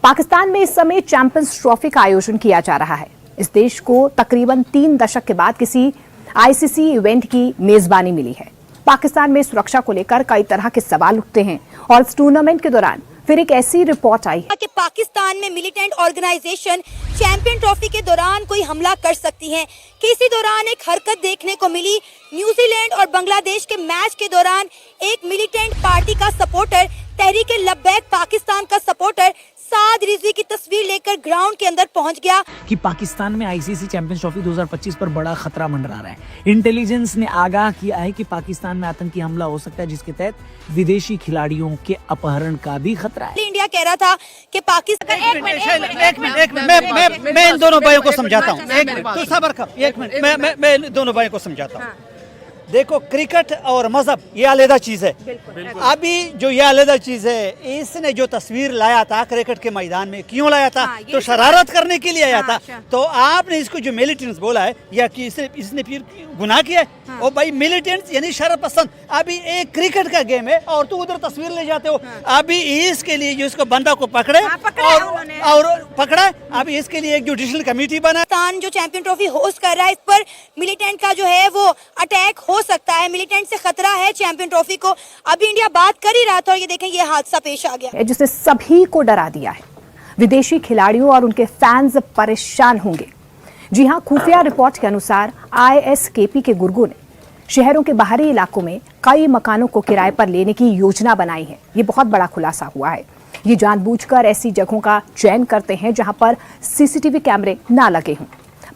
पाकिस्तान में इस समय चैंपियंस ट्रॉफी का आयोजन किया जा रहा है। इस देश को तकरीबन 3 दशक के बाद किसी आईसीसी इवेंट की मेजबानी मिली है। पाकिस्तान में सुरक्षा को लेकर कई तरह के सवाल उठते हैं और इस टूर्नामेंट के दौरान फिर एक ऐसी रिपोर्ट आई है कि पाकिस्तान में मिलिटेंट ऑर्गेनाइजेशन चैंपियन ट्रॉफी के दौरान कोई हमला कर सकती है कि इसी दौरान एक हरकत देखने को मिली। न्यूजीलैंड और बांग्लादेश के मैच के दौरान एक मिलिटेंट पार्टी का सपोर्टर, तहरीक लब्बैक पाकिस्तान का सपोर्टर साद रिजवी की तस्वीर लेकर ग्राउंड के अंदर पहुंच गया कि पाकिस्तान में आईसीसी चैंपियंस ट्रॉफी 2025 पर बड़ा खतरा मंडरा रहा है। इंटेलिजेंस ने आगाह किया है कि पाकिस्तान में आतंकी हमला हो सकता है, जिसके तहत विदेशी खिलाड़ियों के अपहरण का भी खतरा है। इंडिया कह रहा था कि पाकिस्तान मैं इन दोनों भाइयों को समझाता हूँ। तो सबर कर, एक मिनट, मैं इन दोनों भाइयों को समझाता हूँ। देखो, क्रिकेट और मजहब ये अलग चीज है। अभी जो ये अलग चीज है, इसने जो तस्वीर लाया था क्रिकेट के मैदान में, क्यों लाया था? तो शरारत करने के लिए आया था। तो आपने इसको जो मिलिटेंट्स बोला है या कि इसने फिर गुनाह किया है। और भाई मिलिटेंट्स यानी शरारत पसंद। अभी एक क्रिकेट का गेम है और तू उधर तस्वीर ले जाते हो। अभी इसके लिए जो इसको बंदा को पकड़े और पकड़ा, अभी इसके लिए एक जुडिशल कमेटी बना। जो चैंपियन ट्रॉफी होस्ट कर रहा है, इस पर मिलिटेंट का जो है वो अटैक हो सकता है, मिलिटेंट से खतरा है चैंपियन ट्रॉफी को। अभी इंडिया बात कर ही रहा था और ये देखें ये हादसा पेश आ गया जिसने सभी को डरा दिया है। विदेशी खिलाड़ियों और उनके फैंस परेशान होंगे। जी हां, खुफिया रिपोर्ट के अनुसार आईएसकेपी के गुर्गों ने शहरों के बाहरी इलाकों में कई मकानों को किराए पर लेने की योजना बनाई है। ये बहुत बड़ा खुलासा हुआ है। ये जानबूझकर ऐसी जगहों का चयन करते हैं जहां पर सीसीटीवी कैमरे ना लगे हों।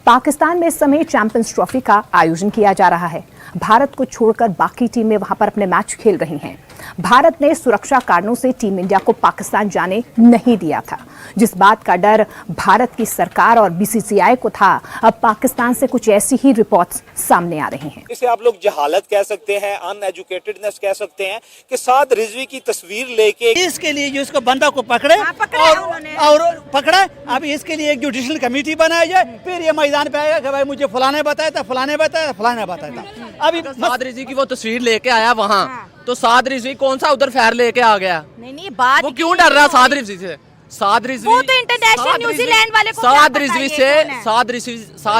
पाकिस्तान में इस समय चैंपियंस ट्रॉफी का आयोजन किया जा रहा है। भारत को छोड़कर बाकी टीमें वहां पर अपने मैच खेल रही हैं। भारत ने सुरक्षा कारणों से टीम इंडिया को पाकिस्तान जाने नहीं दिया था, जिस बात का डर भारत की सरकार और बीसीसीआई को था। अब पाकिस्तान से कुछ ऐसी ही रिपोर्ट्स सामने आ रही हैं। इसे आप लोग जहालत कह सकते हैं, अनएजुकेटेडनेस कह सकते हैं कि साद रिजवी की तस्वीर लेके इसके लिए जो इसको बंदा को पकड़े और पकड़ा, अभी इसके लिए एक जुडिशल कमेटी बनाई जाए। फिर ये मैदान पे आएगा कि भाई मुझे फलाने बताया था, फलाने बताया, फलाने बताया था। अभी साद रिजवी की वो तस्वीर लेके आया वहाँ, तो साद रिजवी कौन सा उधर फैर लेके आ गया? नहीं बात वो क्यों डर रहा साद रिजवी से? साद रिजवी वो तो इंटरनेशनल न्यूजीलैंड वाले को साद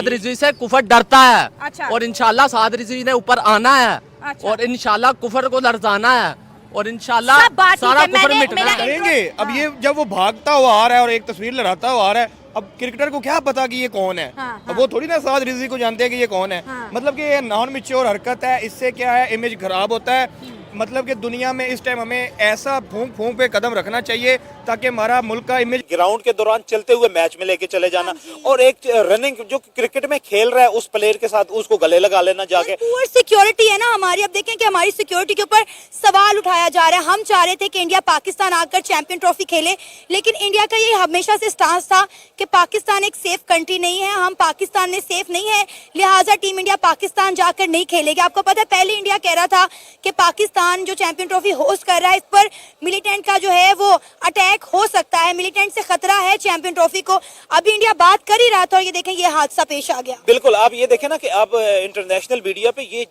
रिजवी से कुफर डरता है। अच्छा। और इंशाल्लाह साद रिजवी ने ऊपर आना है। अच्छा। और इंशाल्लाह कुफर को लड़जाना है और इंशाल्लाह सारा कुफर मिटना करेंगे। अब ये जब वो भागता हुआ आ रहा है और एक तस्वीर लड़ाता हुआ आ रहा है, अब क्रिकेटर को क्या पता कि ये कौन है? अब वो थोड़ी ना साद रिजवी को जानते हैं कि ये कौन है। मतलब कि ये नॉन मैच्योर हरकत है। इससे क्या है, इमेज खराब होता है। मतलब कि दुनिया में इस टाइम हमें ऐसा फूंक पे कदम रखना चाहिए ताकि हमारा मुल्क का इमेज ग्राउंड के दौरान चलते हुए मैच में लेके चले जाना और एक रनिंग जो क्रिकेट में खेल रहा है उस प्लेयर के साथ उसको गले लगा लेना जाके। पूरी सिक्योरिटी है ना हमारी। अब देखें कि हमारी सिक्योरिटी के ऊपर सवाल उठाया जा रहा है। हम चाह रहे थे कि इंडिया पाकिस्तान आकर चैंपियन ट्रॉफी खेले, लेकिन इंडिया का ये हमेशा से स्टांस था कि पाकिस्तान एक सेफ कंट्री नहीं है, हम पाकिस्तान में सेफ नहीं है, लिहाजा टीम इंडिया पाकिस्तान जाकर नहीं खेलेगी। आपको पता है पहले इंडिया कह रहा था कि पाकिस्तान जो चैंपियन ट्रॉफी होस्ट कर रहा है, इस पर मिलिटेंट का जो है वो अटैक हो सकता है, मिलिटेंट से खतरा है चैंपियन ट्रॉफी को। अभी इंडिया बात कर ही रहा था और ये देखें ये हादसा पेश आ गया। बिल्कुल, आप ये देखें ना कि अब इंटरनेशनल मीडिया पे ये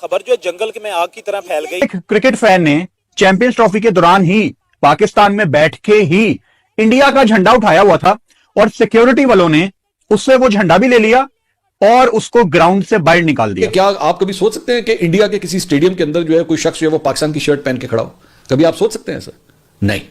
खबर जो है जंगल में आग की तरह फैल गई। क्रिकेट फैन ने चैंपियंस ट्रॉफी के दौरान ही पाकिस्तान में बैठ के ही इंडिया का झंडा उठाया हुआ था और सिक्योरिटी वालों ने उससे वो झंडा भी ले लिया और उसको ग्राउंड से बाहर निकाल दिया। क्या आप कभी सोच सकते हैं कि इंडिया के किसी स्टेडियम के अंदर जो है कोई शख्स जो है वो पाकिस्तान की शर्ट पहन के खड़ा हो? कभी आप सोच सकते हैं ऐसा? नहीं,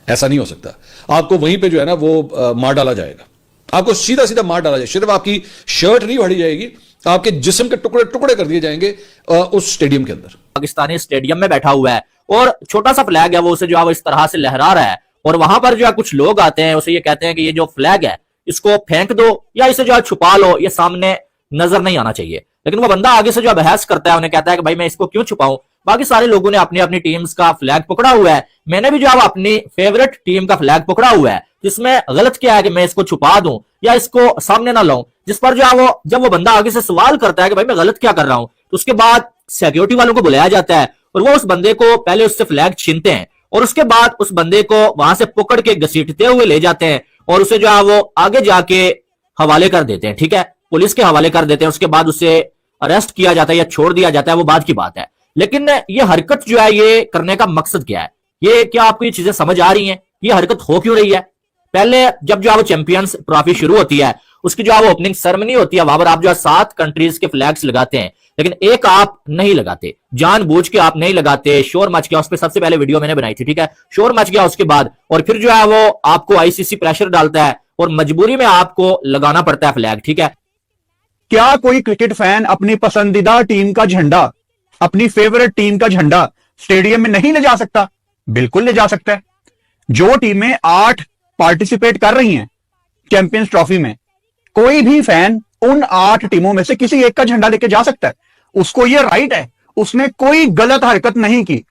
ऐसा नहीं हो सकता। आपको वहीं पे जो है ना वो मार डाला जाएगा। आपको सीधा सीधा मार डाला जाएगा। सिर्फ आपकी शर्ट नहीं फाड़ी जाएगी, आपके जिस्म के टुकड़े टुकड़े कर दिए जाएंगे उस स्टेडियम के अंदर। पाकिस्तानी स्टेडियम में बैठा हुआ है और छोटा सा फ्लैग है वो उसे जो है वो इस तरह से लहरा रहा है और वहां पर जो है कुछ लोग आते हैं, उसे ये कहते हैं कि ये जो फ्लैग है इसको फेंक दो या इसे जो है छुपा लो, ये सामने नजर नहीं आना चाहिए। लेकिन वो बंदा आगे से जो बहस करता है, उन्हें कहता है कि भाई मैं इसको क्यों छुपाऊं? बाकी सारे लोगों ने अपनी अपनी टीम्स का फ्लैग पकड़ा हुआ है, मैंने भी जो है अपनी फेवरेट टीम का फ्लैग पकड़ा हुआ है। जिसमें गलत क्या है कि मैं इसको छुपा दूं या इसको सामने ना लाऊं? जिस पर जो है वो जब वो बंदा आगे से सवाल करता है कि भाई मैं गलत क्या कर रहा हूं, तो उसके बाद सिक्योरिटी वालों को बुलाया जाता है और वो उस बंदे को पहले उससे फ्लैग छीनते हैं और उसके बाद उस बंदे को वहां से पकड़ के घसीटते हुए ले जाते हैं और उसे जो है वो आगे जाके हवाले कर देते हैं। ठीक है, पुलिस के हवाले कर देते हैं। उसके बाद उसे अरेस्ट किया जाता है या छोड़ दिया जाता है, वो बात की बात है। लेकिन ये हरकत जो है ये करने का मकसद क्या है? ये क्या आपको ये चीजें समझ आ रही हैं? ये हरकत हो क्यों रही है? पहले जब जो है वो चैंपियंस ट्रॉफी शुरू होती है, उसकी जो है वो ओपनिंग सेरेमनी होती है, वहां पर आप जो है 7 कंट्रीज के फ्लैग्स लगाते हैं, लेकिन एक आप नहीं लगाते, जानबूझ के आप नहीं लगाते। शोर मच गया, उस पर सबसे पहले वीडियो मैंने बनाई थी, ठीक है, शोर मच गया उसके बाद, और फिर जो है वो आपको आईसीसी प्रेशर डालता है और मजबूरी में आपको लगाना पड़ता है फ्लैग, ठीक है। क्या कोई क्रिकेट फैन अपनी पसंदीदा टीम का झंडा, अपनी फेवरेट टीम का झंडा स्टेडियम में नहीं ले जा सकता? बिल्कुल ले जा सकता है। जो टीमें 8 पार्टिसिपेट कर रही हैं चैंपियंस ट्रॉफी में, कोई भी फैन उन 8 टीमों में से किसी एक का झंडा लेके जा सकता है, उसको यह राइट है, उसने कोई गलत हरकत नहीं की।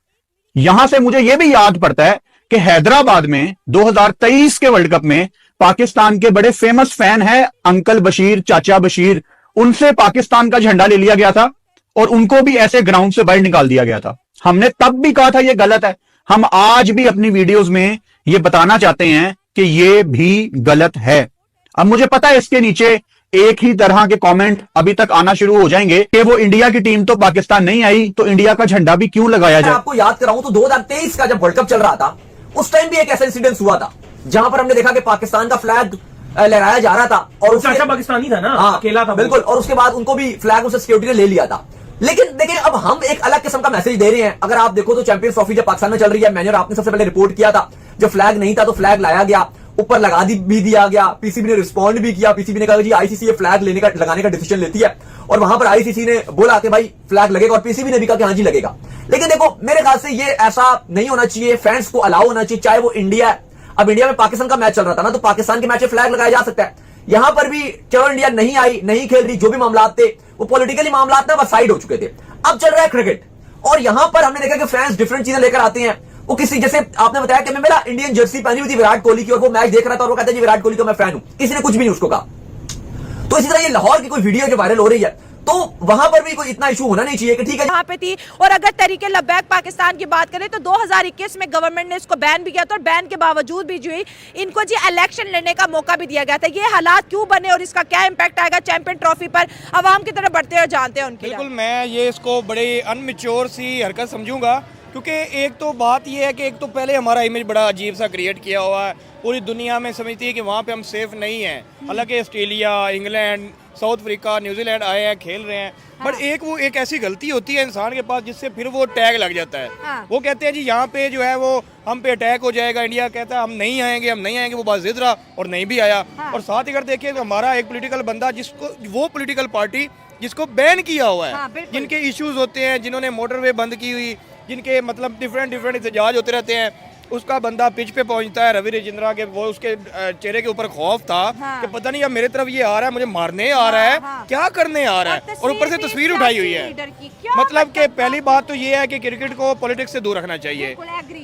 यहां से मुझे यह भी याद पड़ता है कि हैदराबाद में 2023 के वर्ल्ड कप में पाकिस्तान के बड़े फेमस फैन हैं अंकल बशीर, चाचा बशीर, उनसे पाकिस्तान का झंडा ले लिया गया था और उनको भी ऐसे ग्राउंड से बाहर निकाल दिया गया था। हमने तब भी कहा था यह गलत है, हम आज भी अपनी वीडियोस में यह बताना चाहते हैं कि यह भी गलत है। अब मुझे पता है इसके नीचे एक ही तरह के कमेंट अभी तक आना शुरू हो जाएंगे कि वो इंडिया की टीम तो पाकिस्तान नहीं आई, तो इंडिया का झंडा भी क्यों लगाया जाए। आपको याद कराऊं तो 2023 का जब वर्ल्ड कप चल रहा था, उस टाइम भी एक ऐसा इंसिडेंस हुआ था जहां पर हमने देखा कि पाकिस्तान का फ्लैग लहराया जा रहा था और उसका पाकिस्तानी था ना, अकेला था, बिल्कुल, और उसके बाद उनको भी फ्लैग उसे सिक्योरिटी ने ले लिया था। लेकिन देखिए अब हम एक अलग किस्म का मैसेज दे रहे हैं। अगर आप देखो तो चैंपियंस ट्रॉफी जब पाकिस्तान में चल रही है, मैंने और आपने सबसे पहले रिपोर्ट किया था, जब फ्लैग नहीं था तो फ्लैग लाया गया, ऊपर लगा भी दिया गया, पीसीबी ने रिस्पॉन्ड भी किया, पीसीबी ने कहा जी आईसीसी ये फ्लैग लगाने का डिसीजन लेती है, और वहां पर आईसीसी ने बोला कि भाई फ्लैग लगेगा, और पीसीबी ने भी कहा कि हाँ जी लगेगा। लेकिन देखो मेरे ख्याल से ये ऐसा नहीं होना चाहिए, फैंस को अलाउ होना चाहिए, चाहे वो इंडिया है। अब इंडिया में पाकिस्तान का मैच चल रहा था ना, तो पाकिस्तान के मैच में फ्लैग लगाया जा सकता है। यहां पर भी चलो इंडिया नहीं आई, नहीं खेल रही, जो भी मामला थे वो पॉलिटिकली मामला ना बस साइड हो चुके थे। अब चल रहा है क्रिकेट, और यहां पर हमने देखा कि फैंस डिफरेंट चीजें लेकर आते हैं। वो किसी, जैसे आपने बताया कि मैं मेरा इंडियन जर्सी पहनी हुई थी विराट कोहली की, और वो मैच देख रहा था और वो कहता है जी विराट कोहली का मैं फैन हूं, किसी ने कुछ भी नहीं उसको कहा। तो इसी तरह ये लाहौर की कोई वीडियो जो वायरल हो रही है, तो वहां पर भी कोई इतना इशू होना नहीं चाहिए कि ठीक है वहां पे थी। और अगर तरीके लब्बैक पाकिस्तान की बात करें तो 2021 में गवर्नमेंट ने इसको बैन भी किया था, और बैन के बावजूद भी जो इनको जी इलेक्शन लड़ने का मौका भी दिया गया था। ये हालात क्यों बने और इसका क्या इंपैक्ट आएगा चैंपियन ट्रॉफी पर, अवाम की तरफ बढ़ते हुए जानते हैं उनकी। बिल्कुल, मैं ये इसको बड़ी अनमिच्योर सी हरकत समझूंगा, क्योंकि एक तो बात ये है कि एक तो पहले हमारा इमेज बड़ा अजीब सा क्रिएट किया हुआ है, पूरी दुनिया में समझती है कि वहाँ पे हम सेफ नहीं हैं। हालांकि Australia, England, south Africa, New Zealand आए हैं, खेल रहे हैं, बट एक ऐसी गलती होती है इंसान के पास जिससे फिर वो टैग लग जाता है। वो कहते हैं जी यहाँ पे जो है वो हम पे अटैक हो जाएगा, इंडिया कहता है हम नहीं आएंगे, वो बात जिद रहा और नहीं भी आया। और साथ ही अगर देखिए तो हमारा एक पॉलिटिकल बंदा, जिसको वो पॉलिटिकल पार्टी जिसको बैन किया हुआ है, जिनके इश्यूज होते हैं, जिन्होंने मोटरवे बंद की हुई, जिनके मतलब डिफरेंट एहतजाज होते रहते हैं, उसका बंदा पिच पे पहुंचता है, रवि राजेंद्रा के, वो उसके चेहरे के ऊपर खौफ था कि पता नहीं अब मेरे तरफ ये आ रहा है, मुझे मारने आ रहा है, क्या करने आ रहा है, और ऊपर से तस्वीर उठाई हुई है। मतलब कि पहली बात तो ये है कि क्रिकेट को पॉलिटिक्स से दूर रखना चाहिए,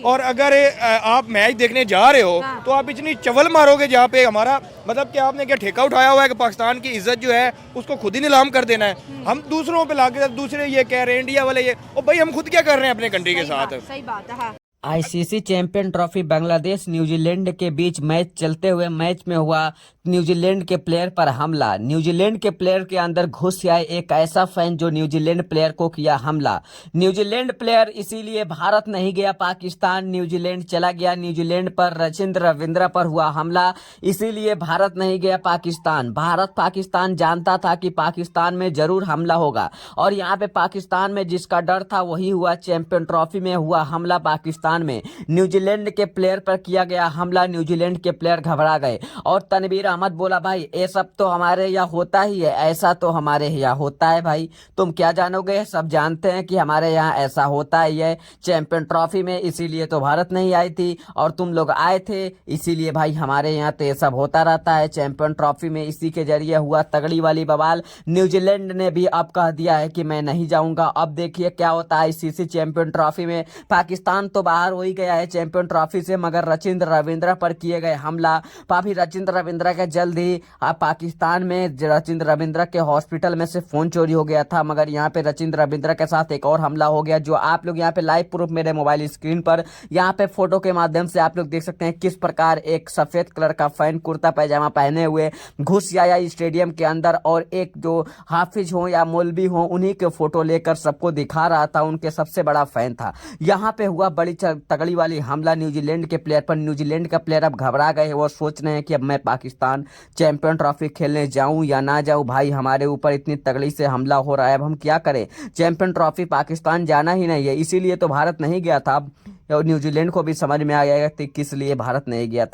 और अगर आप मैच देखने जा रहे हो तो आप इतनी चवल मारोगे जहाँ पे हमारा मतलब कि आपने क्या ठेका उठाया हुआ है कि पाकिस्तान की इज्जत जो है उसको खुद ही नीलाम कर देना है। हम दूसरों पे लाके दूसरे ये कह रहे हैं इंडिया वाले ये, और भाई हम खुद क्या कर रहे हैं अपने कंट्री के साथ। सही बात है। ICC champion trophy Bangladesh New Zealand के बीच मैच चलते हुए मैच में हुआ न्यूजीलैंड के प्लेयर पर हमला। न्यूजीलैंड के प्लेयर के अंदर घुस आए एक ऐसा फैन जो न्यूजीलैंड प्लेयर को किया हमला। न्यूजीलैंड प्लेयर इसीलिए भारत नहीं गया पाकिस्तान, न्यूजीलैंड चला गया। न्यूजीलैंड पर रचिंद्र रविंद्र पर हुआ हमला, इसीलिए भारत नहीं गया पाकिस्तान। भारत पाकिस्तान जानता था कि पाकिस्तान में जरूर हमला होगा, और यहाँ पे पाकिस्तान में जिसका डर था वही हुआ। चैंपियन ट्रॉफी में हुआ हमला पाकिस्तान में, न्यूजीलैंड के प्लेयर पर किया गया हमला। न्यूजीलैंड के प्लेयर घबरा गए और तनवीर अहमद बोला भाई ये सब तो हमारे यहाँ होता ही है, ऐसा तो हमारे यहाँ होता है भाई, तुम क्या जानोगे, सब जानते हैं कि हमारे यहाँ ऐसा होता ही है। चैंपियन ट्रॉफी में इसीलिए तो भारत नहीं आई थी और तुम लोग आए थे, इसीलिए भाई हमारे यहाँ तो ये सब होता रहता है। चैंपियन ट्रॉफी में इसी के जरिए हुआ तगड़ी वाली बवाल। न्यूजीलैंड ने भी अब कह दिया है कि मैं नहीं जाऊंगा। अब देखिए क्या होता है आईसीसी चैंपियन ट्रॉफी में। पाकिस्तान तो बाहर हो ही गया है चैंपियन ट्रॉफी से, मगर रचिंद्र रविंद्र पर किए गए हमला, पापी रचिंद्र रविंद्र के जल्द ही पाकिस्तान में रचिंद्र रविंद्र के हॉस्पिटल में से फोन चोरी हो गया था, मगर यहाँ पे रचिंद्र रविंद्र के साथ एक और हमला हो गया, जो आप लोग यहाँ पे लाइव प्रूफ मेरे मोबाइल स्क्रीन पर यहाँ पे फोटो के माध्यम से आप लोग देख सकते हैं किस प्रकार एक सफेद कलर का फैन कुर्ता पैजामा पहने हुए घुस आया स्टेडियम के अंदर, और एक जो हाफिज हो या मौलवी हो उन्हीं के फोटो लेकर सबको दिखा रहा था, उनके सबसे बड़ा फैन था। यहाँ पे हुआ बड़ी तगड़ी वाली हमला न्यूजीलैंड के प्लेयर पर। न्यूजीलैंड का प्लेयर अब घबरा गए हैं और सोच रहे हैं कि अब मैं पाकिस्तान चैंपियन ट्रॉफी खेलने जाऊं या ना जाऊं। भाई हमारे ऊपर इतनी तगड़ी से हमला हो रहा है, अब हम क्या करें। चैंपियन ट्रॉफी पाकिस्तान जाना ही नहीं है, इसीलिए तो भारत नहीं गया था। अब न्यूजीलैंड को भी समझ में आ गया कि किस लिए भारत नहीं गया था।